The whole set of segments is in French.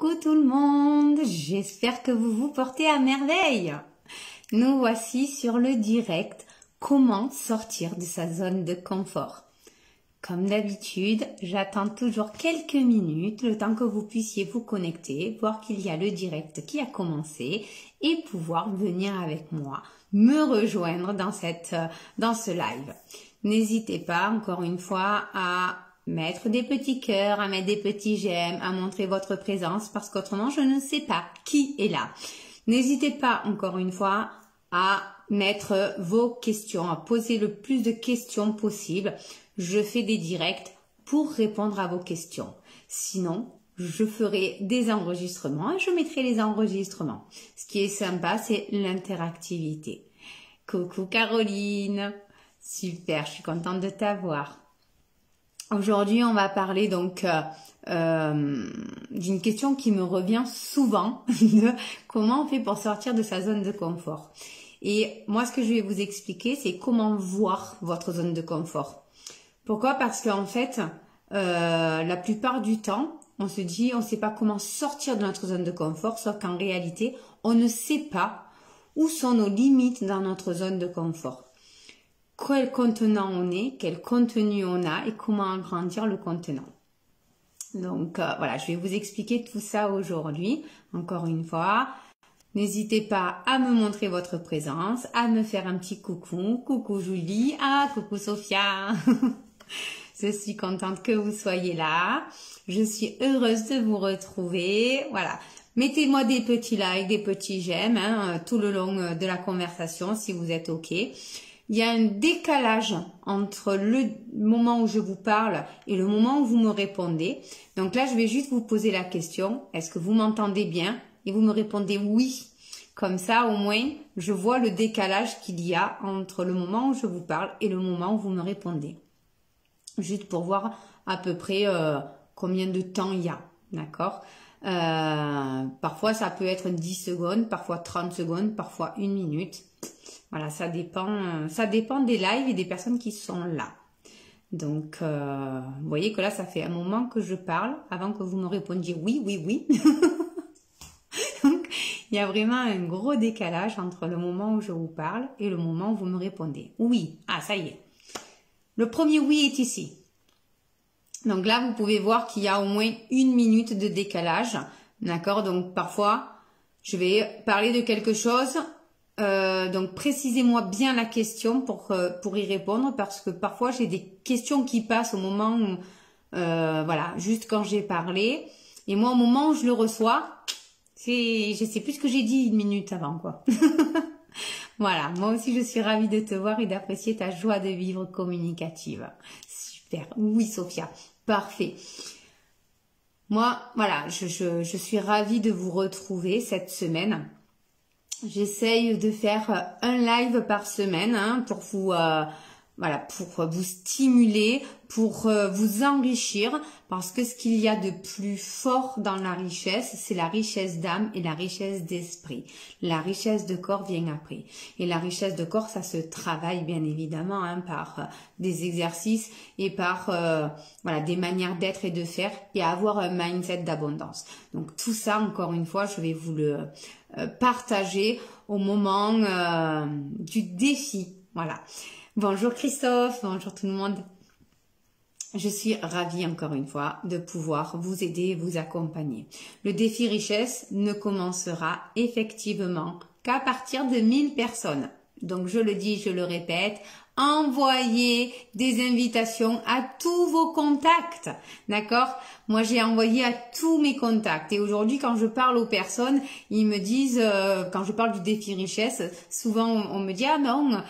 Coucou tout le monde, j'espère que vous vous portez à merveille. Nous voici sur le direct comment sortir de sa zone de confort. Comme d'habitude, j'attends toujours quelques minutes, le temps que vous puissiez vous connecter, voir qu'il y a le direct qui a commencé et pouvoir venir avec moi, me rejoindre dans ce live. N'hésitez pas encore une fois à mettre des petits cœurs, à mettre des petits j'aime, à montrer votre présence parce qu'autrement je ne sais pas qui est là. N'hésitez pas encore une fois à mettre vos questions, à poser le plus de questions possible. Je fais des directs pour répondre à vos questions. Sinon, je ferai des enregistrements et je mettrai les enregistrements. Ce qui est sympa, c'est l'interactivité. Coucou Caroline, super, je suis contente de t'avoir. Aujourd'hui, on va parler donc d'une question qui me revient souvent, de comment on fait pour sortir de sa zone de confort. Et moi, ce que je vais vous expliquer, c'est comment voir votre zone de confort. Pourquoi? Parce qu'en fait, la plupart du temps, on se dit, on ne sait pas comment sortir de notre zone de confort, sauf qu'en réalité, on ne sait pas où sont nos limites dans notre zone de confort. Quel contenant on est, quel contenu on a et comment agrandir le contenant. Donc voilà, je vais vous expliquer tout ça aujourd'hui. Encore une fois, n'hésitez pas à me montrer votre présence, à me faire un petit coucou. Coucou Julie, coucou Sophia. Je suis contente que vous soyez là. Je suis heureuse de vous retrouver. Voilà. Mettez-moi des petits likes, des petits j'aime tout le long de la conversation si vous êtes OK. Il y a un décalage entre le moment où je vous parle et le moment où vous me répondez. Donc là, je vais juste vous poser la question, est-ce que vous m'entendez bien? Et vous me répondez oui. Comme ça, au moins, je vois le décalage qu'il y a entre le moment où je vous parle et le moment où vous me répondez. Juste pour voir à peu près combien de temps il y a. D'accord? Parfois, ça peut être 10 secondes, parfois 30 secondes, parfois 1 minute. Voilà, ça dépend des lives et des personnes qui sont là. Donc, vous voyez que là, ça fait un moment que je parle avant que vous me répondiez oui, oui, oui. Donc, il y a vraiment un gros décalage entre le moment où je vous parle et le moment où vous me répondez. Oui, ça y est. Le premier oui est ici. Donc là, vous pouvez voir qu'il y a au moins 1 minute de décalage. D'accord? Donc, parfois, je vais parler de quelque chose. Donc précisez-moi bien la question pour y répondre parce que parfois j'ai des questions qui passent au moment où voilà, juste quand j'ai parlé et moi au moment où je le reçois, je sais plus ce que j'ai dit 1 minute avant quoi. Voilà, moi aussi je suis ravie de te voir et d'apprécier ta joie de vivre communicative. Super. Oui Sophia, parfait. Moi, voilà, je suis ravie de vous retrouver cette semaine. J'essaye de faire un live par semaine pour vous voilà, pour vous stimuler, pour vous enrichir parce que ce qu'il y a de plus fort dans la richesse, c'est la richesse d'âme et la richesse d'esprit. La richesse de corps vient après. Et la richesse de corps, ça se travaille bien évidemment par des exercices et par voilà, des manières d'être et de faire et avoir un mindset d'abondance. Donc tout ça, encore une fois, je vais vous le partager au moment du défi. Voilà. Bonjour Christophe, bonjour tout le monde. Je suis ravie encore une fois de pouvoir vous aider et vous accompagner. Le défi richesse ne commencera effectivement qu'à partir de 1000 personnes. Donc je le dis, je le répète, envoyez des invitations à tous vos contacts, d'accord? Moi, j'ai envoyé à tous mes contacts et aujourd'hui, quand je parle aux personnes, ils me disent, quand je parle du défi richesse, souvent on me dit, ah non,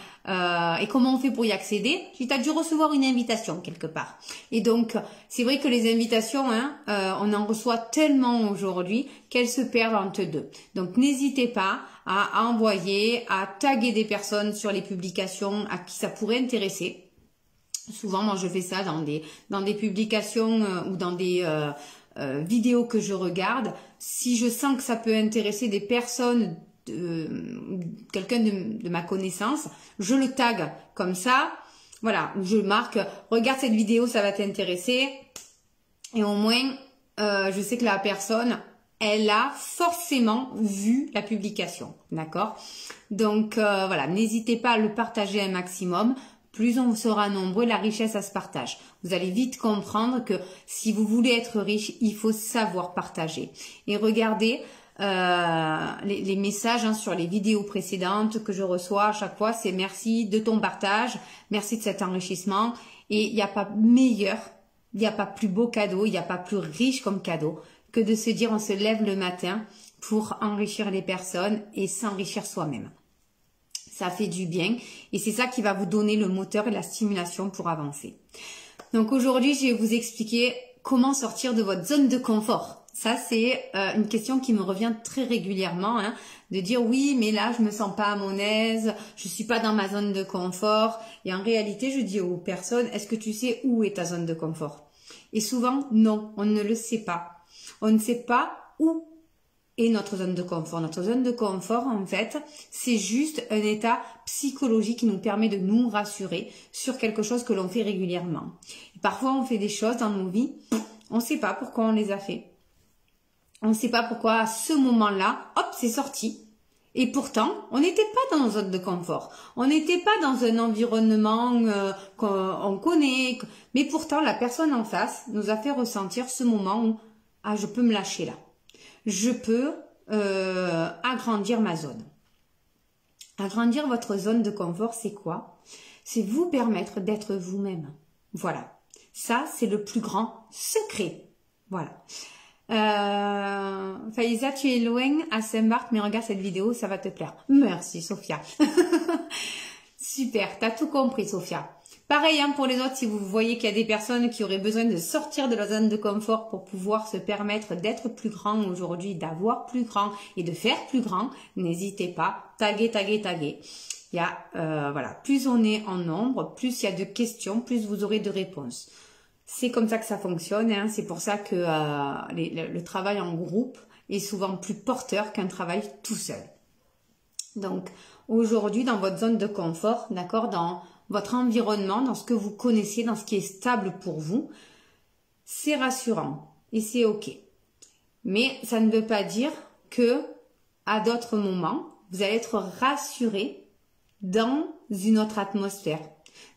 et comment on fait pour y accéder? Je dis, t'as dû recevoir une invitation quelque part. Et donc, c'est vrai que les invitations, on en reçoit tellement aujourd'hui qu'elles se perdent entre deux. Donc, n'hésitez pas à envoyer, à taguer des personnes sur les publications à qui ça pourrait intéresser. Souvent, moi, je fais ça dans des publications ou dans des vidéos que je regarde. Si je sens que ça peut intéresser des personnes, quelqu'un de ma connaissance, je le tag comme ça. Voilà, je marque, regarde cette vidéo, ça va t'intéresser. Et au moins, je sais que la personne, elle a forcément vu la publication, d'accord? Donc voilà, n'hésitez pas à le partager un maximum. Plus on sera nombreux, la richesse, ça se partage. Vous allez vite comprendre que si vous voulez être riche, il faut savoir partager. Et regardez les messages hein, sur les vidéos précédentes que je reçois à chaque fois, c'est merci de ton partage, merci de cet enrichissement. Et il n'y a pas meilleur, il n'y a pas plus beau cadeau, il n'y a pas plus riche comme cadeau que de se dire on se lève le matin pour enrichir les personnes et s'enrichir soi-même. Ça fait du bien et c'est ça qui va vous donner le moteur et la stimulation pour avancer. Donc aujourd'hui, je vais vous expliquer comment sortir de votre zone de confort. Ça, c'est une question qui me revient très régulièrement, hein, de dire oui, mais là, je me sens pas à mon aise, je suis pas dans ma zone de confort. Et en réalité, je dis aux personnes, est-ce que tu sais où est ta zone de confort? Et souvent, non, on ne le sait pas. On ne sait pas où est notre zone de confort. Notre zone de confort, en fait, c'est juste un état psychologique qui nous permet de nous rassurer sur quelque chose que l'on fait régulièrement. Et parfois, on fait des choses dans nos vies, on ne sait pas pourquoi on les a fait. On ne sait pas pourquoi à ce moment-là, hop, c'est sorti. Et pourtant, on n'était pas dans une zone de confort. On n'était pas dans un environnement qu'on connaît. Mais pourtant, la personne en face nous a fait ressentir ce moment où ah, je peux me lâcher là. Je peux agrandir ma zone. Agrandir votre zone de confort, c'est quoi? C'est vous permettre d'être vous-même. Voilà. Ça, c'est le plus grand secret. Voilà. Faïza, tu es loin à Saint-Barth, mais regarde cette vidéo, ça va te plaire. Merci, Sophia. Super, t'as tout compris, Sophia. Pareil hein, pour les autres, si vous voyez qu'il y a des personnes qui auraient besoin de sortir de la zone de confort pour pouvoir se permettre d'être plus grand aujourd'hui, d'avoir plus grand et de faire plus grand, n'hésitez pas, taguez. Il y a, voilà, plus on est en nombre, plus il y a de questions, plus vous aurez de réponses. C'est comme ça que ça fonctionne, hein. C'est pour ça que le travail en groupe est souvent plus porteur qu'un travail tout seul. Donc aujourd'hui, dans votre zone de confort, d'accord, dans votre environnement, dans ce que vous connaissez, dans ce qui est stable pour vous, c'est rassurant et c'est ok. Mais ça ne veut pas dire que à d'autres moments, vous allez être rassuré dans une autre atmosphère,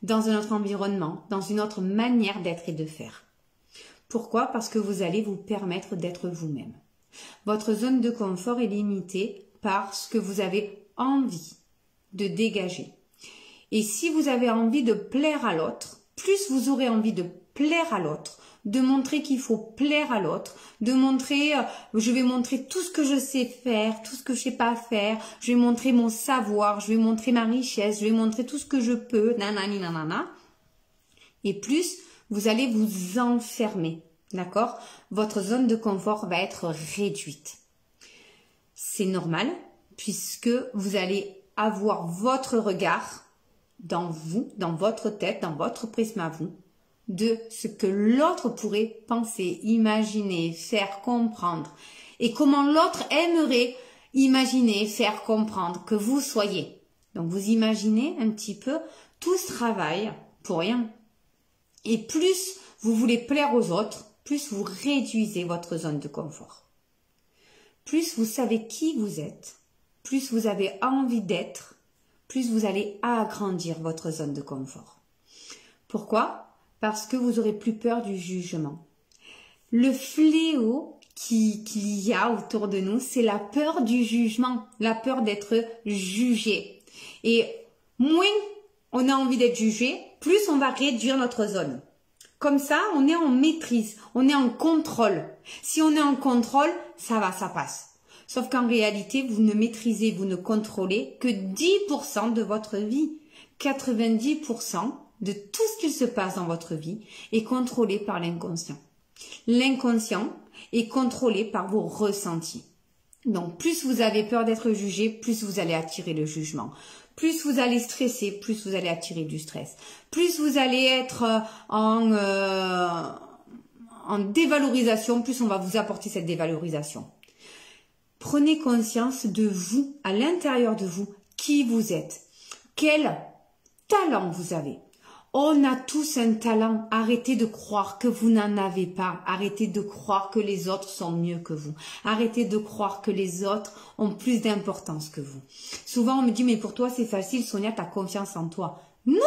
dans un autre environnement, dans une autre manière d'être et de faire. Pourquoi? Parce que vous allez vous permettre d'être vous-même. Votre zone de confort est limitée par ce que vous avez envie de dégager. Et si vous avez envie de plaire à l'autre, plus vous aurez envie de plaire à l'autre, de montrer qu'il faut plaire à l'autre, de montrer, je vais montrer tout ce que je sais faire, tout ce que je sais pas faire, je vais montrer mon savoir, je vais montrer ma richesse, je vais montrer tout ce que je peux, nanani nanana. Et plus vous allez vous enfermer, d'accord? Votre zone de confort va être réduite. C'est normal, puisque vous allez avoir votre regard dans vous, dans votre tête, dans votre prisme à vous, de ce que l'autre pourrait penser, imaginer, faire comprendre et comment l'autre aimerait imaginer, faire comprendre que vous soyez. Donc vous imaginez un petit peu tout ce travail pour rien. Et plus vous voulez plaire aux autres, plus vous réduisez votre zone de confort. Plus vous savez qui vous êtes, plus vous avez envie d'être, plus vous allez agrandir votre zone de confort. Pourquoi? Parce que vous aurez plus peur du jugement. Le fléau qu'il y a autour de nous, c'est la peur du jugement, la peur d'être jugé. Et moins on a envie d'être jugé, plus on va réduire notre zone. Comme ça, on est en maîtrise, on est en contrôle. Si on est en contrôle, ça va, ça passe. Sauf qu'en réalité, vous ne maîtrisez, vous ne contrôlez que 10% de votre vie. 90% de tout ce qu'il se passe dans votre vie est contrôlé par l'inconscient. L'inconscient est contrôlé par vos ressentis. Donc, plus vous avez peur d'être jugé, plus vous allez attirer le jugement. Plus vous allez stresser, plus vous allez attirer du stress. Plus vous allez être en dévalorisation, plus on va vous apporter cette dévalorisation. Prenez conscience de vous, à l'intérieur de vous, qui vous êtes, quel talent vous avez. On a tous un talent. Arrêtez de croire que vous n'en avez pas. Arrêtez de croire que les autres sont mieux que vous. Arrêtez de croire que les autres ont plus d'importance que vous. Souvent, on me dit, mais pour toi, c'est facile, Sonia, t'as confiance en toi. Non!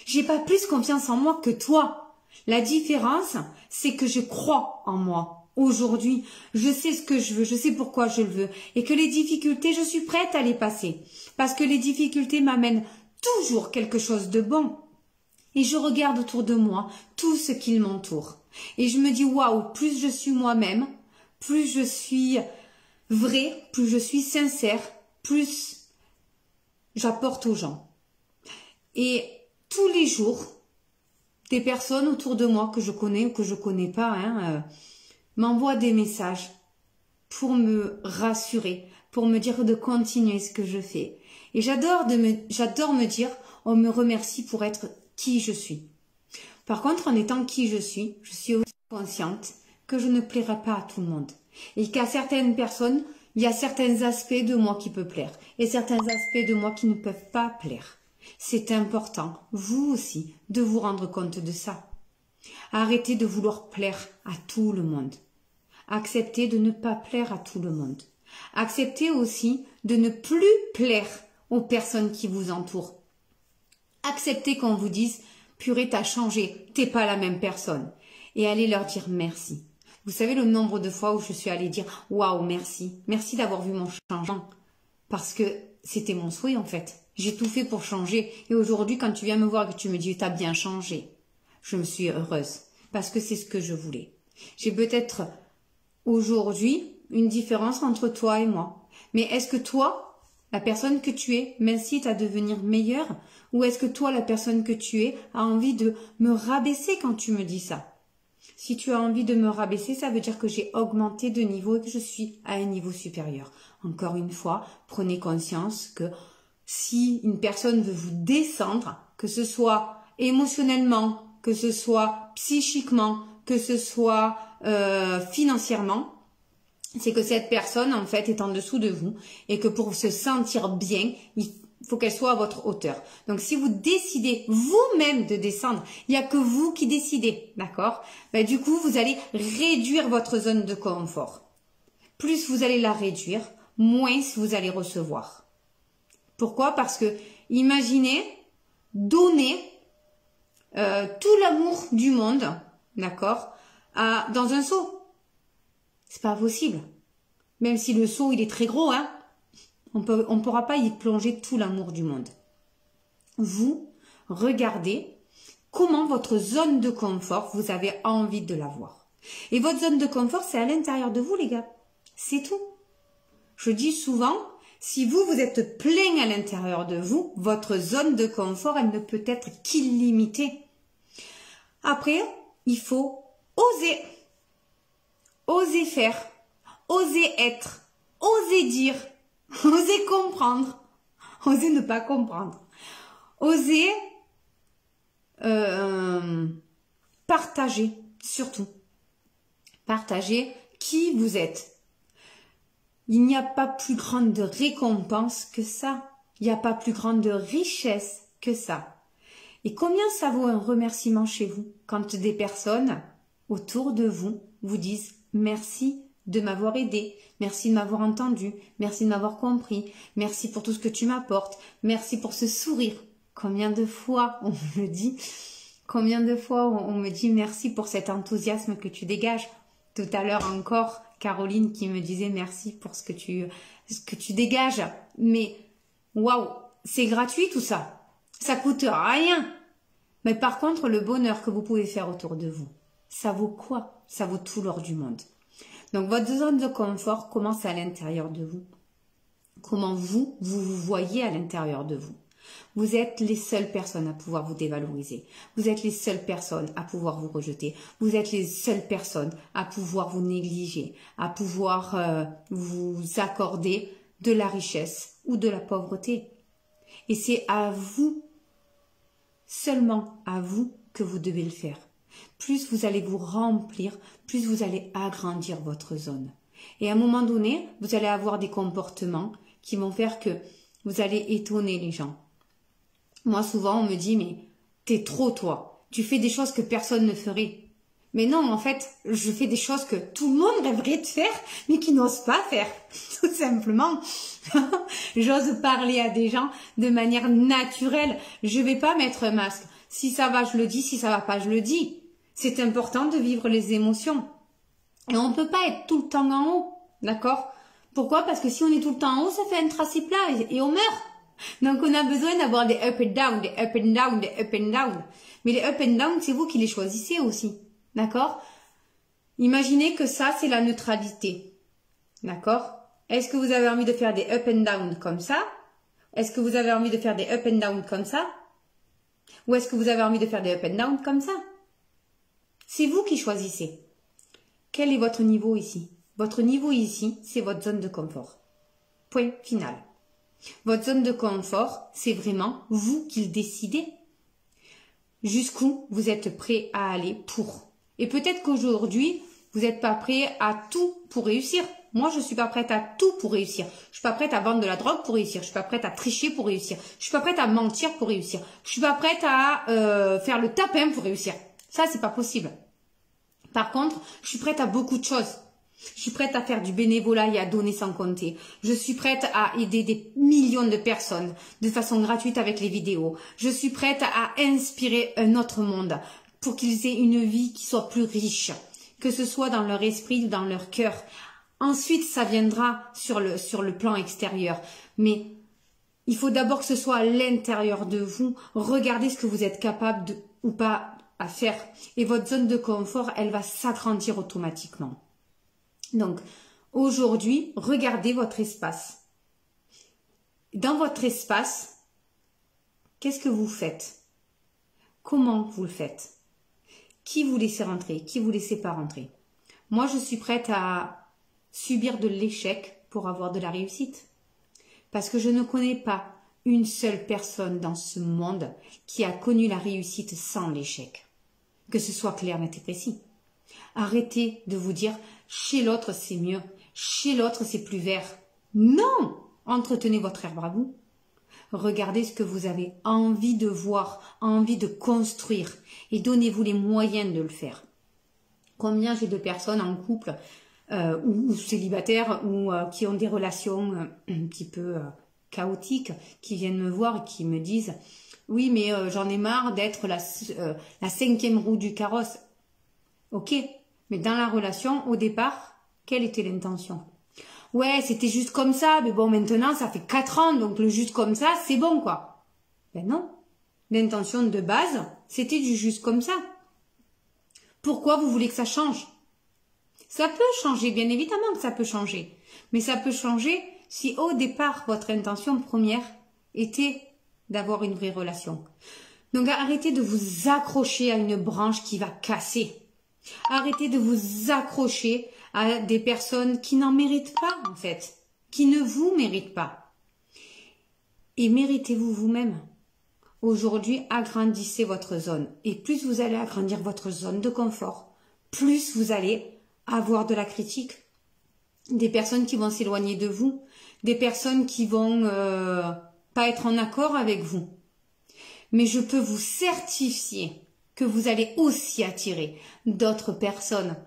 J'ai pas plus confiance en moi que toi. La différence, c'est que je crois en moi. Aujourd'hui, je sais ce que je veux, je sais pourquoi je le veux. Et que les difficultés, je suis prête à les passer. Parce que les difficultés m'amènent toujours quelque chose de bon. Et je regarde autour de moi tout ce qui m'entoure. Et je me dis, waouh, plus je suis moi-même, plus je suis vraie, plus je suis sincère, plus j'apporte aux gens. Et tous les jours, des personnes autour de moi que je connais ou que je connais pas, m'envoient des messages pour me rassurer, pour me dire de continuer ce que je fais. Et j'adore me dire, on me remercie pour être qui je suis. Par contre, en étant qui je suis aussi consciente que je ne plairai pas à tout le monde. Et qu'à certaines personnes, il y a certains aspects de moi qui peuvent plaire et certains aspects de moi qui ne peuvent pas plaire. C'est important, vous aussi, de vous rendre compte de ça. Arrêtez de vouloir plaire à tout le monde. Acceptez de ne pas plaire à tout le monde. Acceptez aussi de ne plus plaire aux personnes qui vous entourent. Acceptez qu'on vous dise « Purée, t'as changé, t'es pas la même personne ». Et allez leur dire merci. Vous savez le nombre de fois où je suis allée dire « Waouh, merci, merci d'avoir vu mon changement ». Parce que c'était mon souhait en fait. J'ai tout fait pour changer. Et aujourd'hui, quand tu viens me voir et que tu me dis « T'as bien changé », je me suis heureuse. Parce que c'est ce que je voulais. J'ai peut-être aujourd'hui une différence entre toi et moi. Mais est-ce que toi, la personne que tu es, m'incite à devenir meilleure? Ou est-ce que toi, la personne que tu es, a envie de me rabaisser quand tu me dis ça? Si tu as envie de me rabaisser, ça veut dire que j'ai augmenté de niveau et que je suis à un niveau supérieur. Encore une fois, prenez conscience que si une personne veut vous descendre, que ce soit émotionnellement, que ce soit psychiquement, que ce soit financièrement, c'est que cette personne, en fait, est en dessous de vous et que pour se sentir bien, il faut qu'elle soit à votre hauteur. Donc, si vous décidez vous-même de descendre, il n'y a que vous qui décidez, d'accord? Du coup, vous allez réduire votre zone de confort. Plus vous allez la réduire, moins vous allez recevoir. Pourquoi? Parce que, imaginez, donner tout l'amour du monde, d'accord, dans un seau. C'est pas possible. Même si le seau, il est très gros, on pourra pas y plonger tout l'amour du monde. Vous, regardez comment votre zone de confort, vous avez envie de l'avoir. Et votre zone de confort, c'est à l'intérieur de vous, les gars. C'est tout. Je dis souvent, si vous êtes plein à l'intérieur de vous, votre zone de confort, elle ne peut être qu'illimitée. Après, il faut oser. Oser faire, oser être, oser dire, oser comprendre, oser ne pas comprendre, oser partager, surtout. Partager qui vous êtes. Il n'y a pas plus grande récompense que ça. Il n'y a pas plus grande richesse que ça. Et combien ça vaut un remerciement chez vous quand des personnes autour de vous vous disent merci de m'avoir aidé, merci de m'avoir entendu, merci de m'avoir compris, merci pour tout ce que tu m'apportes, merci pour ce sourire. Combien de fois on me dit, combien de fois on me dit merci pour cet enthousiasme que tu dégages. Tout à l'heure encore, Caroline qui me disait merci pour ce que tu dégages. Mais waouh, c'est gratuit tout ça. Ça coûte rien. Mais par contre, le bonheur que vous pouvez faire autour de vous, ça vaut quoi? Ça vaut tout l'or du monde. Donc, votre zone de confort commence à l'intérieur de vous. Comment vous voyez à l'intérieur de vous. Vous êtes les seules personnes à pouvoir vous dévaloriser. Vous êtes les seules personnes à pouvoir vous rejeter. Vous êtes les seules personnes à pouvoir vous négliger, à pouvoir vous accorder de la richesse ou de la pauvreté. Et c'est à vous, seulement à vous, que vous devez le faire. Plus vous allez vous remplir, plus vous allez agrandir votre zone. Et à un moment donné, vous allez avoir des comportements qui vont faire que vous allez étonner les gens. Moi, souvent, on me dit, mais t'es trop toi. Tu fais des choses que personne ne ferait. Mais non, en fait, je fais des choses que tout le monde rêverait de faire, mais qui n'osent pas faire. Tout simplement. J'ose parler à des gens de manière naturelle. Je vais pas mettre un masque. Si ça va, je le dis. Si ça va pas, je le dis. C'est important de vivre les émotions. Et on peut pas être tout le temps en haut. D'accord? Pourquoi? Parce que si on est tout le temps en haut, ça fait un tracé plat et on meurt. Donc on a besoin d'avoir des up and down, des up and down, des up and down. Mais les up and down, c'est vous qui les choisissez aussi. D'accord? Imaginez que ça, c'est la neutralité. D'accord? Est-ce que vous avez envie de faire des up and down comme ça? Est-ce que vous avez envie de faire des up and down comme ça? Ou est-ce que vous avez envie de faire des up and down comme ça? C'est vous qui choisissez. Quel est votre niveau ici? Votre niveau ici, c'est votre zone de confort. Point final. Votre zone de confort, c'est vraiment vous qui le décidez. Jusqu'où vous êtes prêt à aller pour. Et peut-être qu'aujourd'hui, vous n'êtes pas prêt à tout pour réussir. Moi, je suis pas prête à tout pour réussir. Je suis pas prête à vendre de la drogue pour réussir. Je suis pas prête à tricher pour réussir. Je suis pas prête à mentir pour réussir. Je suis pas prête à faire le tapin pour réussir. Ça, c'est pas possible. Par contre, je suis prête à beaucoup de choses. Je suis prête à faire du bénévolat et à donner sans compter. Je suis prête à aider des millions de personnes de façon gratuite avec les vidéos. Je suis prête à inspirer un autre monde pour qu'ils aient une vie qui soit plus riche, que ce soit dans leur esprit ou dans leur cœur. Ensuite, ça viendra sur le plan extérieur. Mais il faut d'abord que ce soit à l'intérieur de vous. Regardez ce que vous êtes capable de, ou pas à faire. Et votre zone de confort, elle va s'agrandir automatiquement. Donc, aujourd'hui, regardez votre espace. Dans votre espace, qu'est-ce que vous faites? Comment vous le faites? Qui vous laissez rentrer? Qui vous laissez pas rentrer? Moi, je suis prête à subir de l'échec pour avoir de la réussite. Parce que je ne connais pas une seule personne dans ce monde qui a connu la réussite sans l'échec. Que ce soit clair, net et précis. Arrêtez de vous dire « chez l'autre c'est mieux, chez l'autre c'est plus vert ». Non! Entretenez votre herbe à vous. Regardez ce que vous avez envie de voir, envie de construire et donnez-vous les moyens de le faire. Combien j'ai de personnes en couple ou célibataires ou qui ont des relations un petit peu chaotiques qui viennent me voir et qui me disent « oui mais j'en ai marre d'être la cinquième roue du carrosse ». Ok, mais dans la relation, au départ, quelle était l'intention? Ouais, c'était juste comme ça, mais bon, maintenant, ça fait 4 ans, donc le juste comme ça, c'est bon, quoi. Ben non. L'intention de base, c'était du juste comme ça. Pourquoi vous voulez que ça change? Ça peut changer, bien évidemment que ça peut changer. Mais ça peut changer si au départ, votre intention première était d'avoir une vraie relation. Donc arrêtez de vous accrocher à une branche qui va casser. Arrêtez de vous accrocher à des personnes qui n'en méritent pas, en fait, qui ne vous méritent pas. Et méritez-vous vous-même. Aujourd'hui, agrandissez votre zone. Et plus vous allez agrandir votre zone de confort, plus vous allez avoir de la critique. Des personnes qui vont s'éloigner de vous, des personnes qui vont pas être en accord avec vous. Mais je peux vous certifier que vous allez aussi attirer d'autres personnes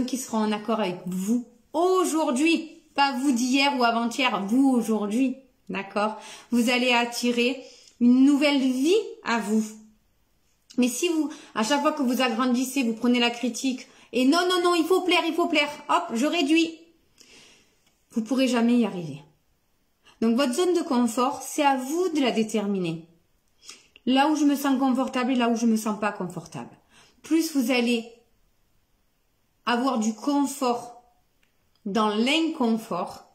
qui seront en accord avec vous aujourd'hui, pas vous d'hier ou avant-hier, vous aujourd'hui, d'accord? Vous allez attirer une nouvelle vie à vous. Mais si vous, à chaque fois que vous agrandissez, vous prenez la critique et non, non, non, il faut plaire, hop, je réduis, vous pourrez jamais y arriver. Donc votre zone de confort, c'est à vous de la déterminer. Là où je me sens confortable et là où je me sens pas confortable. Plus vous allez avoir du confort dans l'inconfort,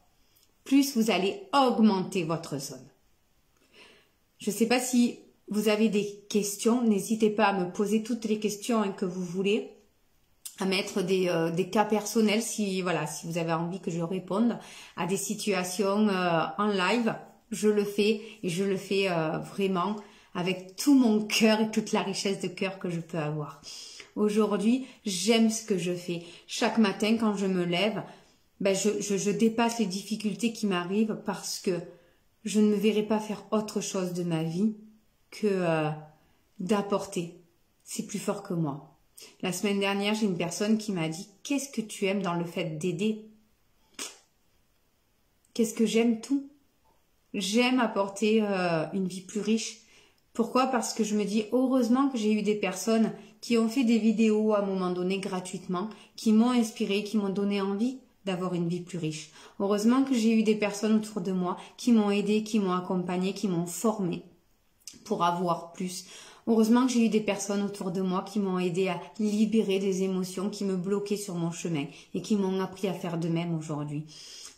plus vous allez augmenter votre zone. Je ne sais pas si vous avez des questions, n'hésitez pas à me poser toutes les questions que vous voulez, à mettre des cas personnels si vous avez envie que je réponde à des situations en live. Je le fais et je le fais vraiment avec tout mon cœur et toute la richesse de cœur que je peux avoir. Aujourd'hui, j'aime ce que je fais. Chaque matin, quand je me lève, je dépasse les difficultés qui m'arrivent parce que je ne me verrai pas faire autre chose de ma vie que d'apporter. C'est plus fort que moi. La semaine dernière, j'ai une personne qui m'a dit « Qu'est-ce que tu aimes dans le fait d'aider ?» Qu'est-ce que j'aime? Tout. J'aime apporter une vie plus riche. Pourquoi? Parce que je me dis heureusement que j'ai eu des personnes qui ont fait des vidéos à un moment donné gratuitement, qui m'ont inspiré, qui m'ont donné envie d'avoir une vie plus riche. Heureusement que j'ai eu des personnes autour de moi qui m'ont aidé, qui m'ont accompagné, qui m'ont formé pour avoir plus. Heureusement que j'ai eu des personnes autour de moi qui m'ont aidé à libérer des émotions qui me bloquaient sur mon chemin et qui m'ont appris à faire de même aujourd'hui.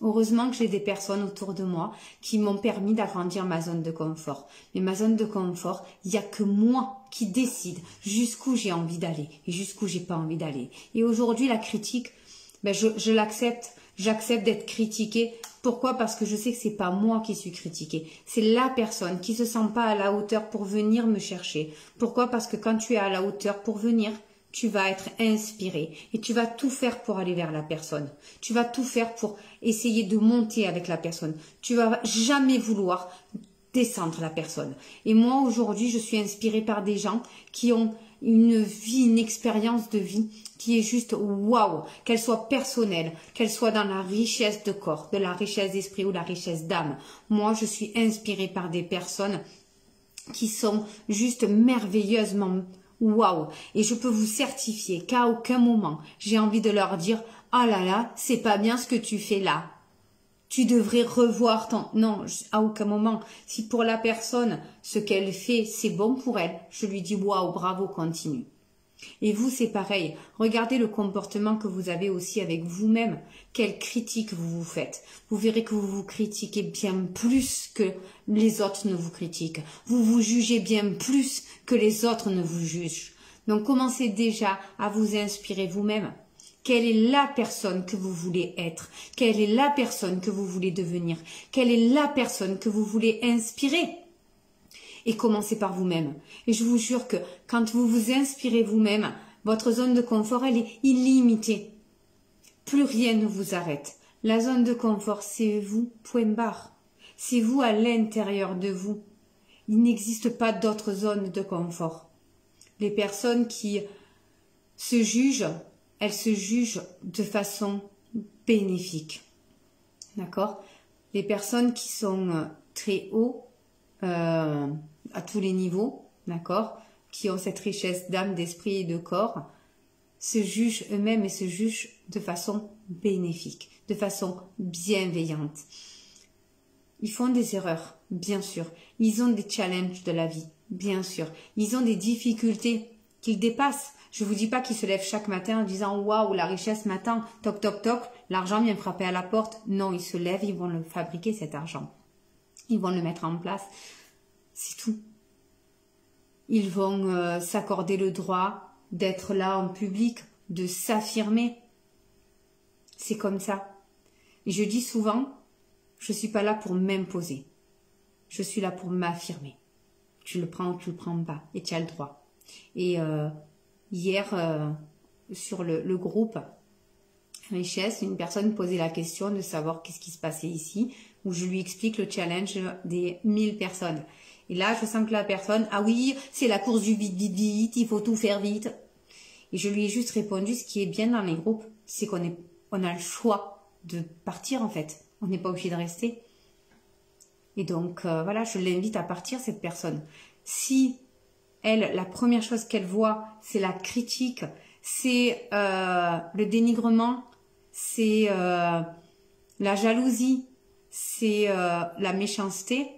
Heureusement que j'ai des personnes autour de moi qui m'ont permis d'agrandir ma zone de confort. Mais ma zone de confort, il n'y a que moi qui décide jusqu'où j'ai envie d'aller et jusqu'où j'ai pas envie d'aller. Et aujourd'hui, la critique, je l'accepte. J'accepte d'être critiquée. Pourquoi? Parce que je sais que c'est pas moi qui suis critiquée. C'est la personne qui se sent pas à la hauteur pour venir me chercher. Pourquoi? Parce que quand tu es à la hauteur pour venir, tu vas être inspiré et tu vas tout faire pour aller vers la personne. Tu vas tout faire pour essayer de monter avec la personne. Tu vas jamais vouloir descendre la personne. Et moi, aujourd'hui, je suis inspirée par des gens qui ont une vie, une expérience de vie qui est juste waouh, qu'elle soit personnelle, qu'elle soit dans la richesse de corps, de la richesse d'esprit ou la richesse d'âme. Moi, je suis inspirée par des personnes qui sont juste merveilleusement waouh. Et je peux vous certifier qu'à aucun moment, j'ai envie de leur dire « Ah là là, c'est pas bien ce que tu fais là. Tu devrais revoir ton... » Non, à aucun moment. Si pour la personne, ce qu'elle fait, c'est bon pour elle, je lui dis « Waouh, bravo, continue. » Et vous, c'est pareil. Regardez le comportement que vous avez aussi avec vous-même. Quelle critique vous vous faites. Vous verrez que vous vous critiquez bien plus que les autres ne vous critiquent. Vous vous jugez bien plus que les autres ne vous jugent. Donc, commencez déjà à vous inspirer vous-même. Quelle est la personne que vous voulez être? Quelle est la personne que vous voulez devenir? Quelle est la personne que vous voulez inspirer? Et commencez par vous-même. Et je vous jure que quand vous vous inspirez vous-même, votre zone de confort, elle est illimitée. Plus rien ne vous arrête. La zone de confort, c'est vous, point barre. C'est vous à l'intérieur de vous. Il n'existe pas d'autre zone de confort. Les personnes qui se jugent, elles se jugent de façon bénéfique. D'accord? Les personnes qui sont très haut, à tous les niveaux, d'accord, qui ont cette richesse d'âme, d'esprit et de corps, se jugent eux-mêmes et se jugent de façon bénéfique, de façon bienveillante. Ils font des erreurs, bien sûr. Ils ont des challenges de la vie, bien sûr. Ils ont des difficultés qu'ils dépassent. Je vous dis pas qu'ils se lèvent chaque matin en disant « Waouh, la richesse m'attend, toc, toc, toc, l'argent vient frapper à la porte. » Non, ils se lèvent, ils vont le fabriquer cet argent. Ils vont le mettre en place. C'est tout. Ils vont s'accorder le droit d'être là en public, de s'affirmer. C'est comme ça. Et je dis souvent, je suis pas là pour m'imposer. Je suis là pour m'affirmer. Tu le prends ou tu le prends pas. Et tu as le droit. Et hier, sur le groupe Richesse, une personne posait la question de savoir qu'est-ce qui se passait ici, où je lui explique le challenge des 1000 personnes. Et là, je sens que la personne, ah oui, c'est la course du vite, vite, vite, il faut tout faire vite. Et je lui ai juste répondu, ce qui est bien dans les groupes, c'est qu'on a le choix de partir en fait. On n'est pas obligé de rester. Et donc, voilà, je l'invite à partir, cette personne. Si elle, la première chose qu'elle voit, c'est la critique, c'est le dénigrement, c'est la jalousie, c'est la méchanceté,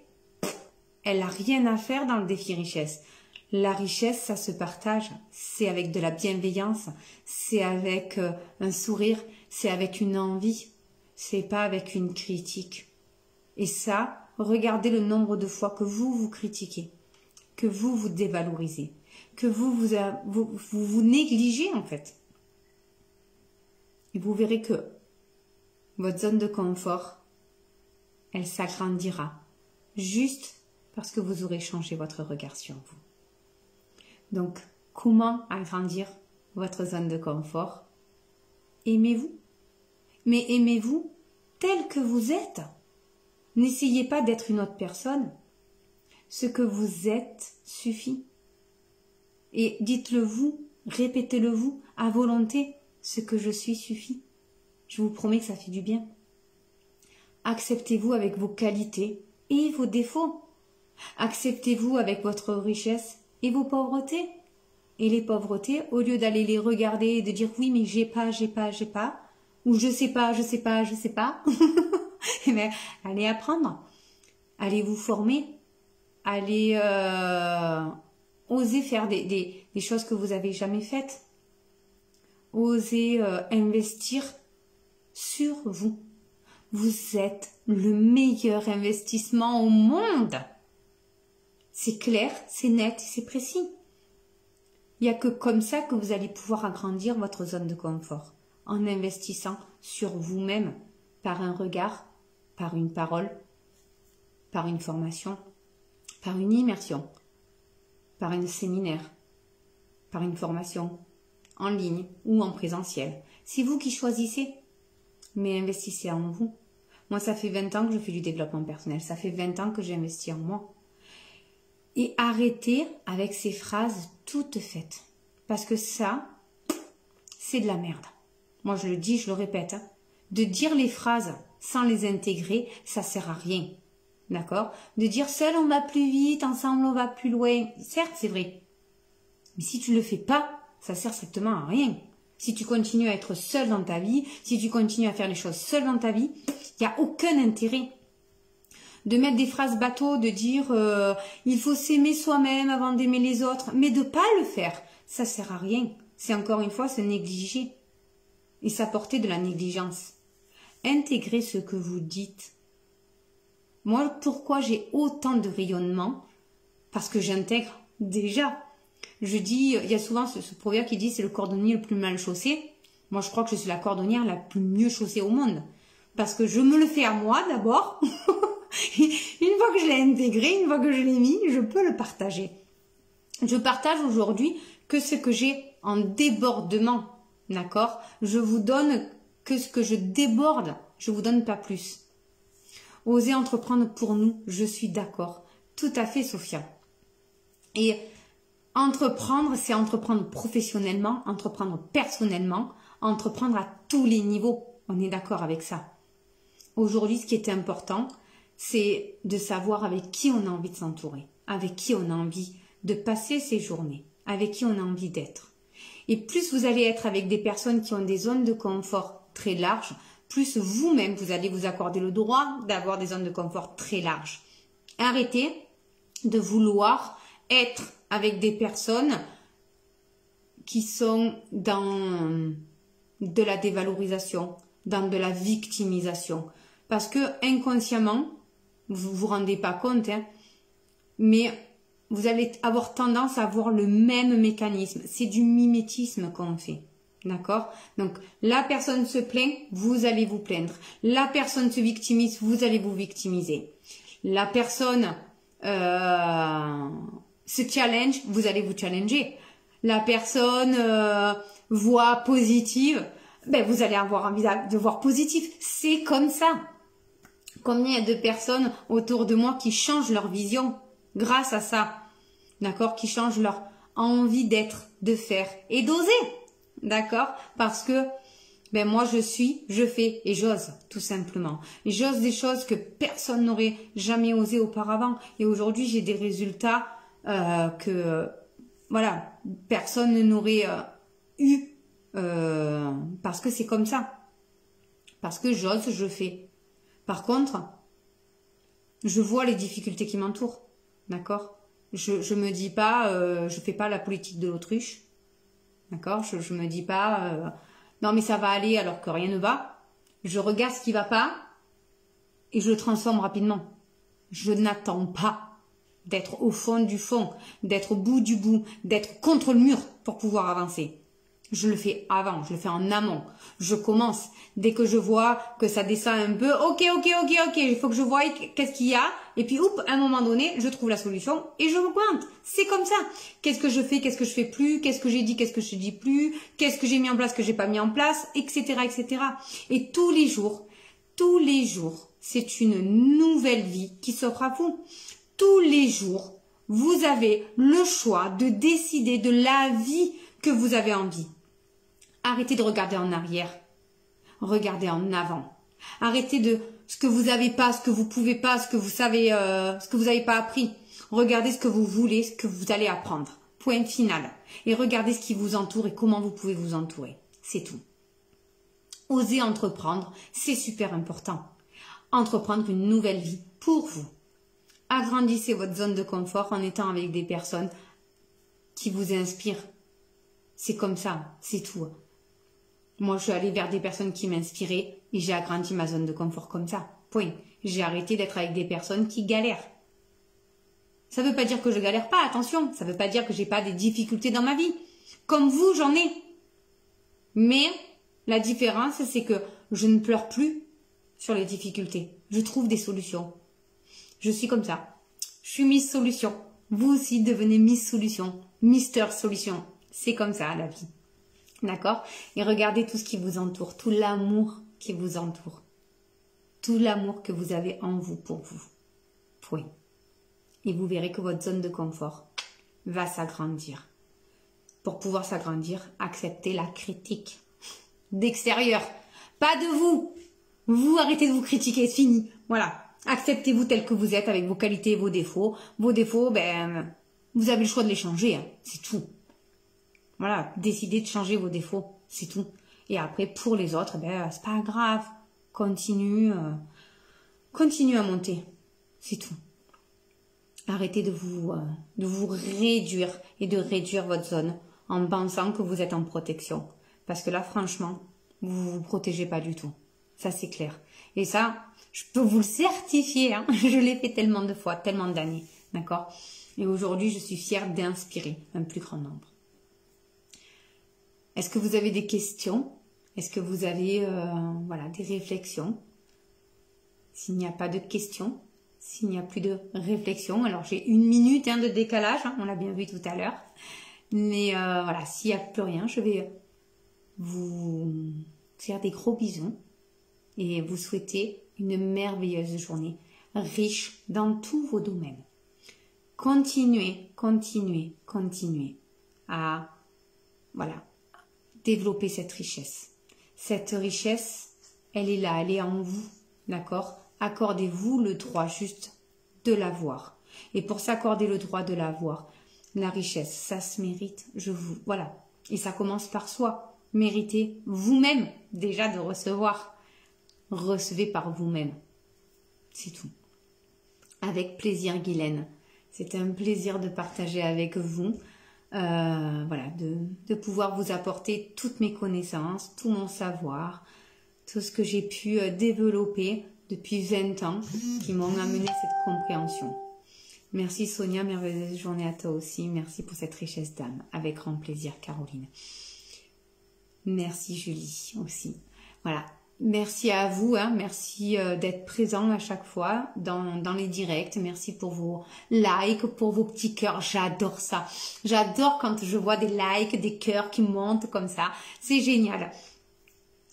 elle n'a rien à faire dans le défi richesse. La richesse, ça se partage. C'est avec de la bienveillance, c'est avec un sourire, c'est avec une envie, c'est pas avec une critique. Et ça, regardez le nombre de fois que vous vous critiquez, que vous vous dévalorisez, que vous négligez en fait. Et vous verrez que votre zone de confort, elle s'agrandira juste parce que vous aurez changé votre regard sur vous. Donc, comment agrandir votre zone de confort? Aimez-vous. Mais aimez-vous tel que vous êtes. N'essayez pas d'être une autre personne. Ce que vous êtes suffit. Et dites-le vous, répétez-le vous, à volonté, ce que je suis suffit. Je vous promets que ça fait du bien. Acceptez-vous avec vos qualités et vos défauts. Acceptez-vous avec votre richesse et vos pauvretés. Et les pauvretés, au lieu d'aller les regarder et de dire oui mais j'ai pas, ou je sais pas, eh bien, allez apprendre, allez vous former, allez oser faire des choses que vous n'avez jamais faites, osez investir sur vous. Vous êtes le meilleur investissement au monde. C'est clair, c'est net, c'est précis. Il n'y a que comme ça que vous allez pouvoir agrandir votre zone de confort, en investissant sur vous-même, par un regard, par une parole, par une formation, par une immersion, par un séminaire, par une formation, en ligne ou en présentiel. C'est vous qui choisissez, mais investissez en vous. Moi, ça fait 20 ans que je fais du développement personnel, ça fait 20 ans que j'investis en moi. Et arrêtez avec ces phrases toutes faites. Parce que ça, c'est de la merde. Moi, je le dis, je le répète. Hein. De dire les phrases sans les intégrer, ça sert à rien. D'accord? De dire seul on va plus vite, ensemble on va plus loin. Certes, c'est vrai. Mais si tu ne le fais pas, ça sert strictement à rien. Si tu continues à être seul dans ta vie, si tu continues à faire les choses seul dans ta vie, il n'y a aucun intérêt. De mettre des phrases bateaux, de dire il faut s'aimer soi-même avant d'aimer les autres, mais de pas le faire, ça sert à rien. C'est encore une fois se négliger et s'apporter de la négligence. Intégrez ce que vous dites. Moi, pourquoi j'ai autant de rayonnement? Parce que j'intègre déjà. Je dis, il y a souvent ce proverbe qui dit c'est le cordonnier le plus mal chaussé. Moi, je crois que je suis la cordonnière la plus mieux chaussée au monde. Parce que je me le fais à moi d'abord. Une fois que je l'ai intégré, une fois que je l'ai mis, je peux le partager. Je partage aujourd'hui que ce que j'ai en débordement, d'accord? Je vous donne que ce que je déborde, je vous donne pas plus. Osez entreprendre pour nous, je suis d'accord. Tout à fait, Sophia. Et entreprendre, c'est entreprendre professionnellement, entreprendre personnellement, entreprendre à tous les niveaux. On est d'accord avec ça. Aujourd'hui, ce qui est important, c'est de savoir avec qui on a envie de s'entourer, avec qui on a envie de passer ses journées, avec qui on a envie d'être. Et plus vous allez être avec des personnes qui ont des zones de confort très larges, plus vous-même, vous allez vous accorder le droit d'avoir des zones de confort très larges. Arrêtez de vouloir être avec des personnes qui sont dans de la dévalorisation, dans de la victimisation. Parce que inconsciemment, vous vous rendez pas compte, hein, mais vous allez avoir tendance à avoir le même mécanisme. C'est du mimétisme qu'on fait. D'accord? Donc, la personne se plaint, vous allez vous plaindre. La personne se victimise, vous allez vous victimiser. La personne se challenge, vous allez vous challenger. La personne voit positive, ben vous allez avoir envie de voir positif. C'est comme ça. Combien il y a de personnes autour de moi qui changent leur vision grâce à ça, d'accord? Qui changent leur envie d'être, de faire et d'oser, d'accord? Parce que ben moi je fais et j'ose tout simplement. J'ose des choses que personne n'aurait jamais osé auparavant et aujourd'hui j'ai des résultats que voilà personne n'aurait eu parce que c'est comme ça. Parce que j'ose, je fais. Par contre, je vois les difficultés qui m'entourent, d'accord? Je me dis pas, je fais pas la politique de l'autruche, d'accord? Je me dis pas, non mais ça va aller alors que rien ne va. Je regarde ce qui va pas et je le transforme rapidement. Je n'attends pas d'être au fond du fond, d'être au bout du bout, d'être contre le mur pour pouvoir avancer. Je le fais avant, je le fais en amont. Je commence. Dès que je vois que ça descend un peu, ok, il faut que je voie qu'est-ce qu'il y a. Et puis, à un moment donné, je trouve la solution et je m'augmente. C'est comme ça. Qu'est-ce que je fais, qu'est-ce que je fais plus, qu'est-ce que j'ai dit, qu'est-ce que je dis plus, qu'est-ce que j'ai mis en place, que j'ai pas mis en place, etc., etc. Et tous les jours, c'est une nouvelle vie qui s'offre à vous. Tous les jours, vous avez le choix de décider de la vie que vous avez envie. Arrêtez de regarder en arrière. Regardez en avant. Arrêtez de ce que vous n'avez pas, ce que vous pouvez pas, ce que vous savez, ce que vous n'avez pas appris. Regardez ce que vous voulez, ce que vous allez apprendre. Point final. Et regardez ce qui vous entoure et comment vous pouvez vous entourer. C'est tout. Osez entreprendre, c'est super important. Entreprendre une nouvelle vie pour vous. Agrandissez votre zone de confort en étant avec des personnes qui vous inspirent. C'est comme ça, c'est tout. Moi, je suis allée vers des personnes qui m'inspiraient et j'ai agrandi ma zone de confort comme ça. Point. J'ai arrêté d'être avec des personnes qui galèrent. Ça ne veut pas dire que je galère pas, attention. Ça ne veut pas dire que j'ai pas des difficultés dans ma vie. Comme vous, j'en ai. Mais la différence, c'est que je ne pleure plus sur les difficultés. Je trouve des solutions. Je suis comme ça. Je suis Miss Solution. Vous aussi devenez Miss Solution. Mister Solution. C'est comme ça, la vie. D'accord? Et regardez tout ce qui vous entoure. Tout l'amour qui vous entoure. Tout l'amour que vous avez en vous pour vous. Point. Et vous verrez que votre zone de confort va s'agrandir. Pour pouvoir s'agrandir, acceptez la critique d'extérieur. Pas de vous. Vous arrêtez de vous critiquer, c'est fini. Voilà. Acceptez-vous tel que vous êtes avec vos qualités et vos défauts. Vos défauts, ben, vous avez le choix de les changer. Hein. C'est tout. Voilà. Décidez de changer vos défauts. C'est tout. Et après, pour les autres, ben, c'est pas grave. Continue à monter. C'est tout. Arrêtez de vous réduire et de réduire votre zone en pensant que vous êtes en protection. Parce que là, franchement, vous vous protégez pas du tout. Ça, c'est clair. Et ça, je peux vous le certifier. Hein. Je l'ai fait tellement de fois, tellement d'années. D'accord? Et aujourd'hui, je suis fière d'inspirer un plus grand nombre. Est-ce que vous avez des questions? Est-ce que vous avez voilà, des réflexions? S'il n'y a pas de questions, s'il n'y a plus de réflexion, alors j'ai 1 minute de décalage, hein, on l'a bien vu tout à l'heure. Mais voilà, s'il n'y a plus rien, je vais vous faire des gros bisous et vous souhaiter une merveilleuse journée, riche dans tous vos domaines. Continuez à voilà, développer cette richesse. Cette richesse, elle est là, elle est en vous, d'accord? Accordez-vous le droit juste de l'avoir. Et pour s'accorder le droit de l'avoir, la richesse, ça se mérite, voilà. Et ça commence par soi. Méritez vous-même déjà de recevoir. Recevez par vous-même. C'est tout. Avec plaisir, Guylaine. C'était un plaisir de partager avec vous. Voilà, de pouvoir vous apporter toutes mes connaissances, tout mon savoir, tout ce que j'ai pu développer depuis 20 ans qui m'ont amené cette compréhension. Merci Sonia, merveilleuse journée à toi aussi. Merci pour cette richesse d'âme. Avec grand plaisir, Caroline. Merci Julie aussi. Voilà. Merci à vous, hein. Merci d'être présent à chaque fois dans les directs. Merci pour vos likes, pour vos petits cœurs. J'adore ça. J'adore quand je vois des likes, des cœurs qui montent comme ça. C'est génial.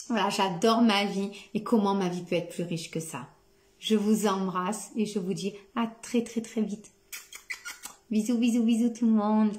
Voilà, j'adore ma vie et comment ma vie peut être plus riche que ça. Je vous embrasse et je vous dis à très très très vite. Bisous, bisous, bisous tout le monde.